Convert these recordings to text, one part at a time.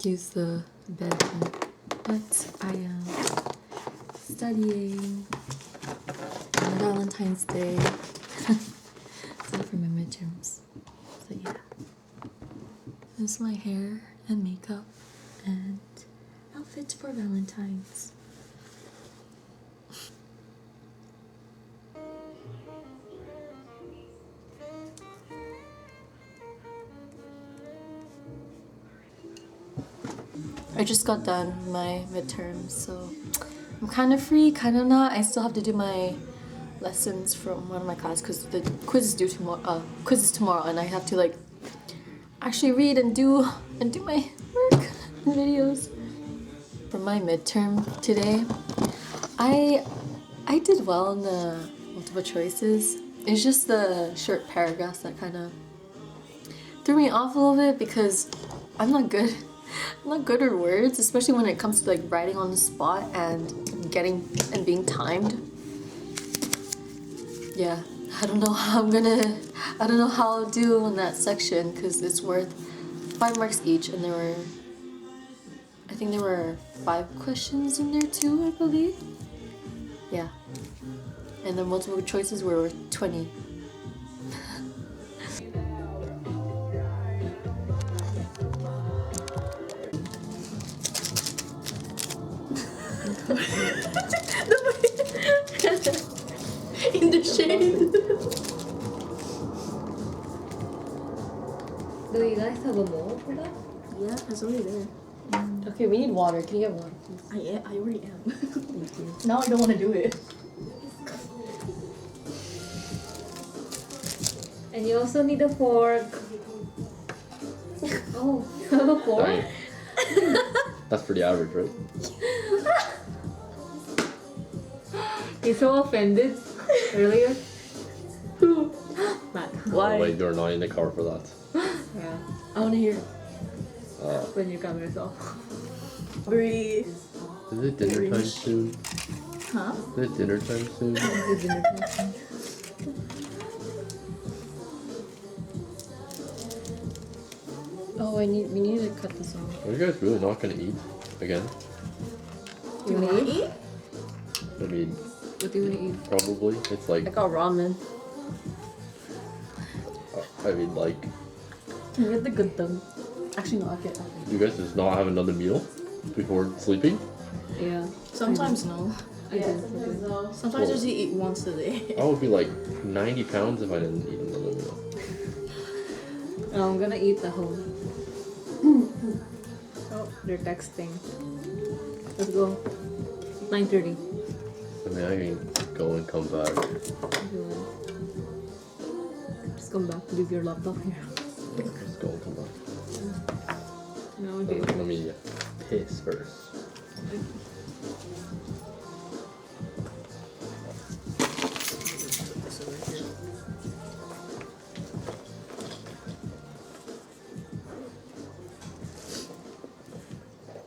use the bedroom. But I am studying on Valentine's Day. So for my midterms. So yeah. This is my hair and makeup and outfits for Valentine's. I just got done my midterms, so I'm kind of free, kind of not. I still have to do my lessons from one of my classes because the quiz is due tomorrow. Quiz is tomorrow, and I have to like actually read and do my work and videos. For my midterm today, I did well in the multiple choices. It's just the short paragraphs that kind of threw me off a little bit because I'm not good at words, especially when it comes to like writing on the spot and being timed. Yeah, I don't know how I'll do in that section because it's worth 5 marks each, and I think there were 5 questions in there too, I believe. Yeah, and the multiple choices were 20. In the shade. Do you guys have a bowl for that? Yeah, it's already there. Okay, we need water. Can you get water, please? I already am. Thank you. Now I don't want to do it. And you also need a fork. Oh, you have a fork? Dang. That's pretty average, right? You're so offended earlier. Who? Matt. Oh, wait, you're not in the car for that. Yeah, I want to hear. when you come yourself. Breathe. Is it dinner time soon? Huh? Is it dinner time soon? Oh, we need to cut this off. Are you guys really not gonna eat again? Do you want to eat? I mean, What do you want to eat? probably. It's like, I got ramen. I mean, like, Can you get the good thing? Actually, no, I'll get that. you guys just not have another meal before sleeping? Yeah. Sometimes no. I do. Sometimes just eat once a day. I would be like 90 pounds if I didn't eat another meal. Oh, I'm gonna eat the whole. Oh, they're texting. Let's go. 9:30. I mean, I can go and come back. Just come back. Leave your laptop here. Just go and come back. No, But okay. let me piss first.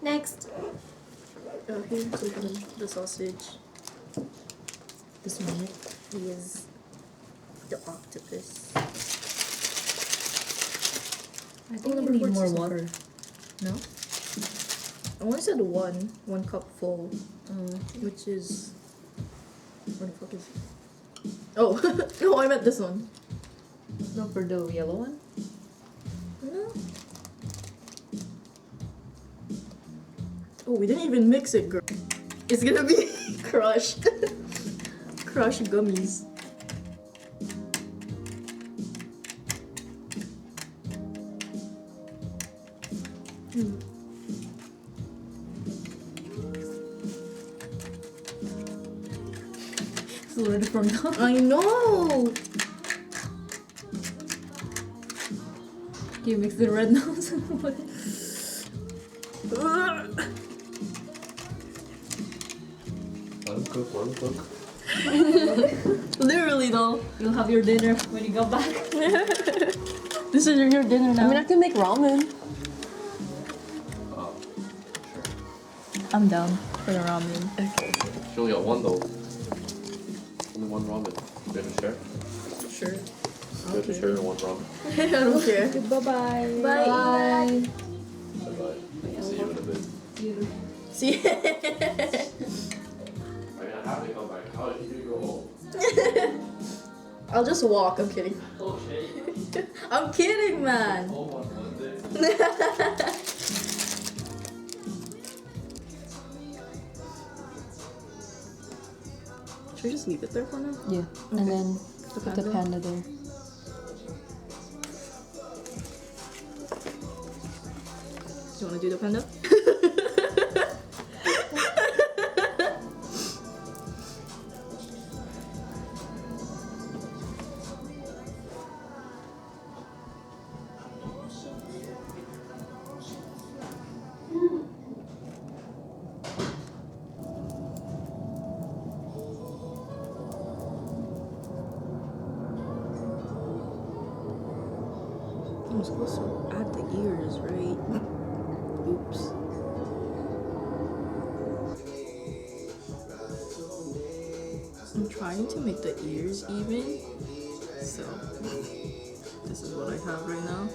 Next. Oh, here's the sausage. This one. Yes. The octopus. I think we need more What's- water. No? I only said one cup full, which is. What the fuck is? Oh, no, I meant this one. No, for the yellow one. No. Oh, we didn't even mix it, girl. It's gonna be crushed. Crushed gummies. So where from now? I know. Can you mix the red nose? Ugh. One cook. Literally though. You'll have your dinner when you go back. This is your dinner now. I'm gonna have to make ramen. Oh, I'm down for the ramen. Okay. she only got one though. Only one ramen. You have to share? Sure. You have to share one ramen. I don't care. Bye-bye. Bye. Bye bye. See See? I mean, I have to come back. How did you go home? I'll just walk. I'm kidding. Okay. I'm kidding, man. Home on Monday. Should we just leave it there for now? Yeah. Okay. And then The put the panda? panda there. Do you want to do the panda? I'm supposed to add the ears, right? Oops. I'm trying to make the ears even, so this is what I have right now.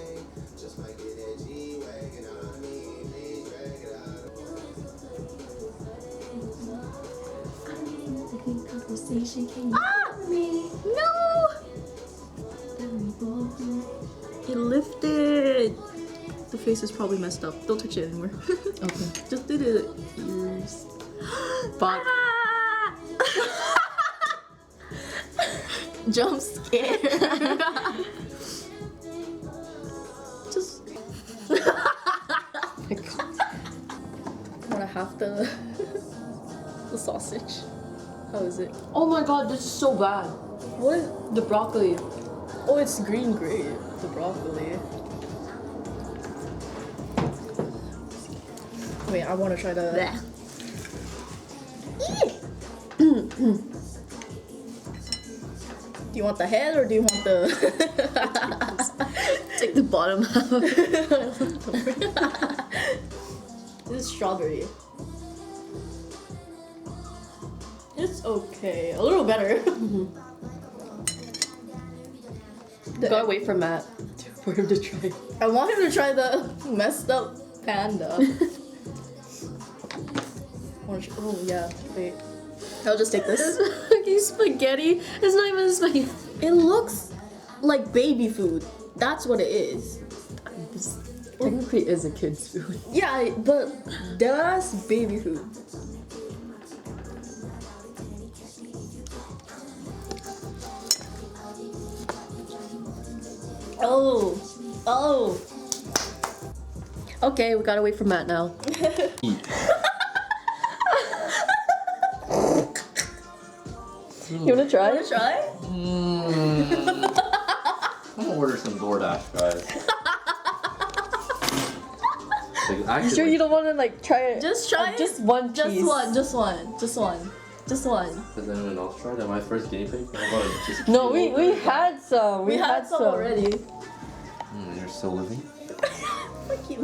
Conversation came Me. No! It lifted! The face is probably messed up. Don't touch it anymore. Okay. Just do the ears. Fuck. Jump scare. Just. I wanna have the sausage. How is it? Oh my god, this is so bad. What is? The broccoli. Oh, it's green grape. The broccoli. Wait, I wanna try the. Do you want the head or do you want the? Take the bottom half. This is strawberry. It's okay. A little better. Gotta wait for Matt for him to try. I want him to try the messed up panda. Oh yeah, wait. I'll just take This this. is fucking spaghetti. It's not even spaghetti. It looks like baby food. That's what it is. This technically is a kid's food. Yeah, but that's baby food. Oh, oh. Okay, we gotta wait for Matt now. You wanna try Wanna it? try? I'm gonna order some DoorDash, guys. Like, You actually, sure you don't wanna like try it? Just try it. Just one piece. Just one. Just one. Just one. Just one. Does anyone else try that? My first guinea pig? How about I just No, kill we it? had some. We had some already. You're still living? Fuck you.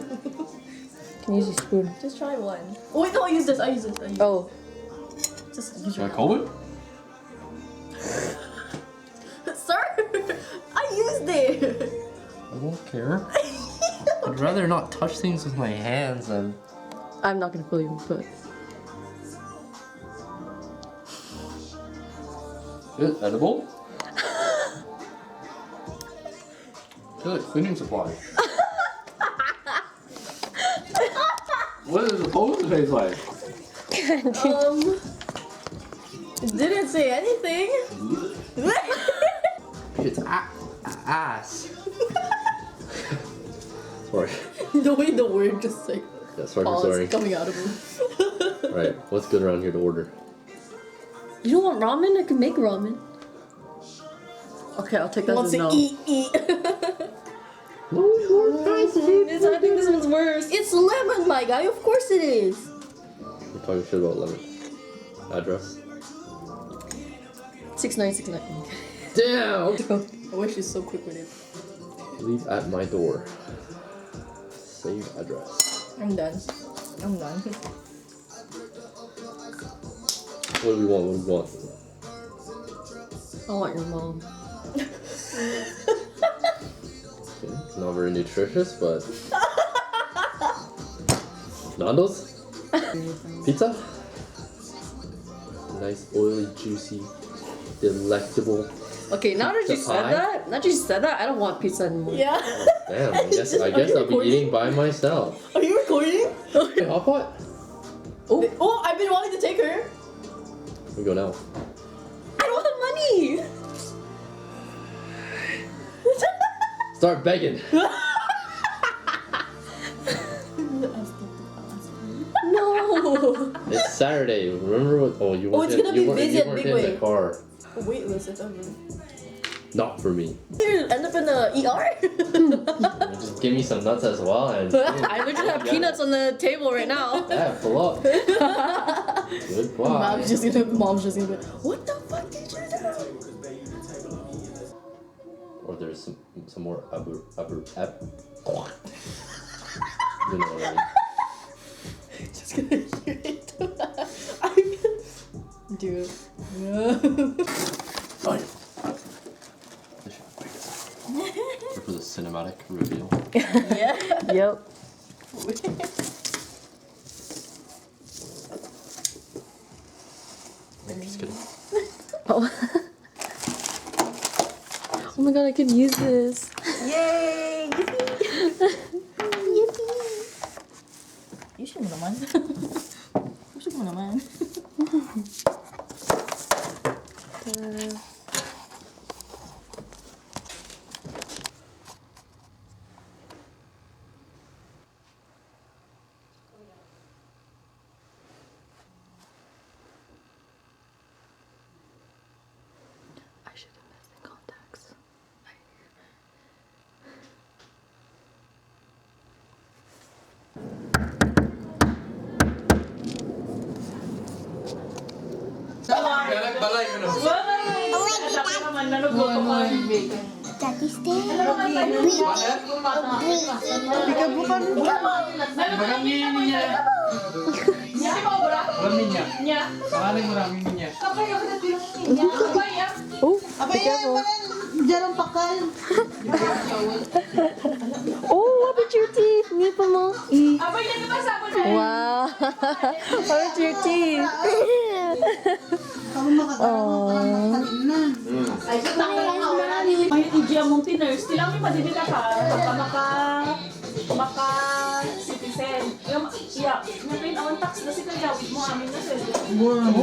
Can you use your spoon? Just try one. Oh wait, no, I use this. I use this. I use Oh, Just use Should I your. call it? Sir, I used it. I won't care. I'd rather not touch things with my hands than. I'm not gonna pull you, but Is it edible? I feel like cleaning supplies. What is it supposed to taste like? It didn't say anything. It's ass. Sorry. The way the word just like Yeah, sorry. pause coming out of him. Right. What's good around here to order? you don't want ramen? I can make ramen. Okay, I'll take that Wants as a to no. eat. No more fries, I think this one's worse. It's lemon, my guy. Of course it is. You're talking shit about lemon. Address? 6969. Damn! I wish he's so quick with it. Leave at my door. Save address. I'm done. I'm done. What do we want? What do we want? I want your mom. Okay, not very nutritious, but Nando's? Pizza? Nice, oily, juicy, delectable. Okay, now that you Pizza said pie? that, I don't want pizza anymore. Yeah. Damn, I guess Are you I'll be recording? eating by myself. Are you recording? Hey, hot pot? Oh, I've been wanting to take her. We go now. I don't have money. Start begging. No. It's Saturday. Remember what? Oh, you Oh, weren't. it's gonna be busy you at weren't Big in Way. the car. Waitlist if ever. Not for me. You end up in the ER. Just give me some nuts as well, and I literally have peanuts on the table right now. yeah, pull up. Goodbye. Mom's just gonna be, what the fuck did you do? Or there's some more You know what I mean? Just gonna hear it. Dude. Oh, yeah. Here for the cinematic reveal. Yeah. Yep. I'm just kidding. Oh. Oh my god, I could use this. Yay! Issue mo naman. Issue mo naman. I should invest in contacts. Oh, be careful. Oh, what about your teeth? Nipa mo. Wow. What about your teeth? Oh. May idea mong tiners, kailangan may madidita ka maka citizen. Yeah, may awan tax na si kajawid mo amin na sir.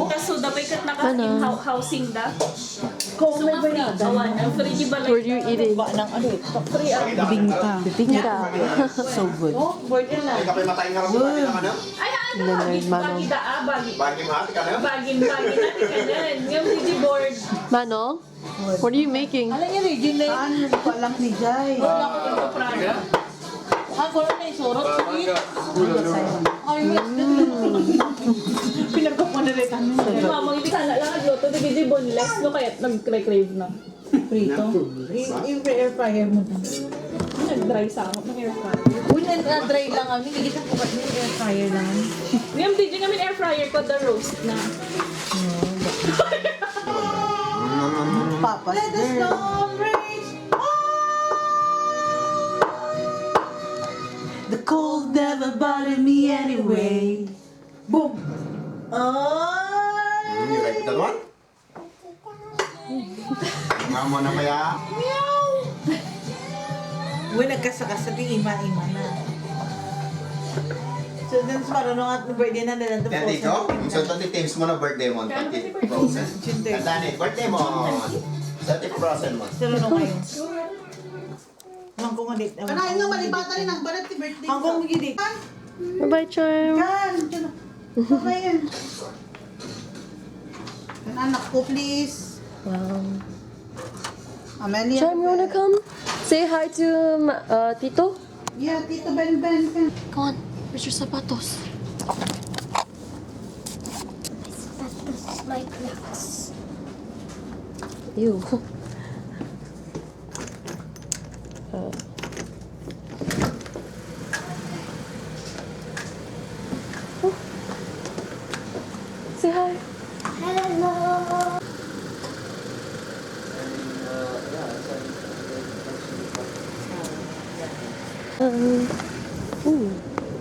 Kaso dapat kat naka in housing da. So free awan, ang free di balay. Where do you eat it? Free Bibingka. So good. Oh, board in lang. Kapag matay nga rin sa ano? Ay, ano Leonard bagi Manong. bagi da bagi. Bagi mahati ka na? Bagi natin kanan. Yung DJ board. Manong, what are you making? Ano ko alam ni Jai? Wala ko dito prada. Ako na yung sorot. Pinagkapunalitan mo. Mama, hindi ka lang nagluto. Di DJ boneless no kaya nag-crave na. Prito. Yung air fryer mo. Nag-dry sa ako ng air fryer. Una na dry lang kami. Hindi kita kukat ng air fryer lang. Yung DJ namin air fryer ko, the roast na. Papa's girl. The cold never bothered me anyway. Boom! You like that one? Nga mo na kaya? Uy, nagkasakasa di ima-ima na. So, then, marunong at birthday na nila the Yan dito? So, 20 teams mo na birthday mo. 20 process. Tandaan birthday mo. 30% mo. Marunong kayo. Hanggang ulit. Kanain nga malibata rin ang balat ni birthday. Hanggang ulit. Bye-bye, Charm. Kan, baka yan. Anak ko, please. Wow. Amelia. Charm, you wanna come? Say hi to Tito? Yeah, Tito Ben. Come on. Where's your zapatos? My Crocs. Ew.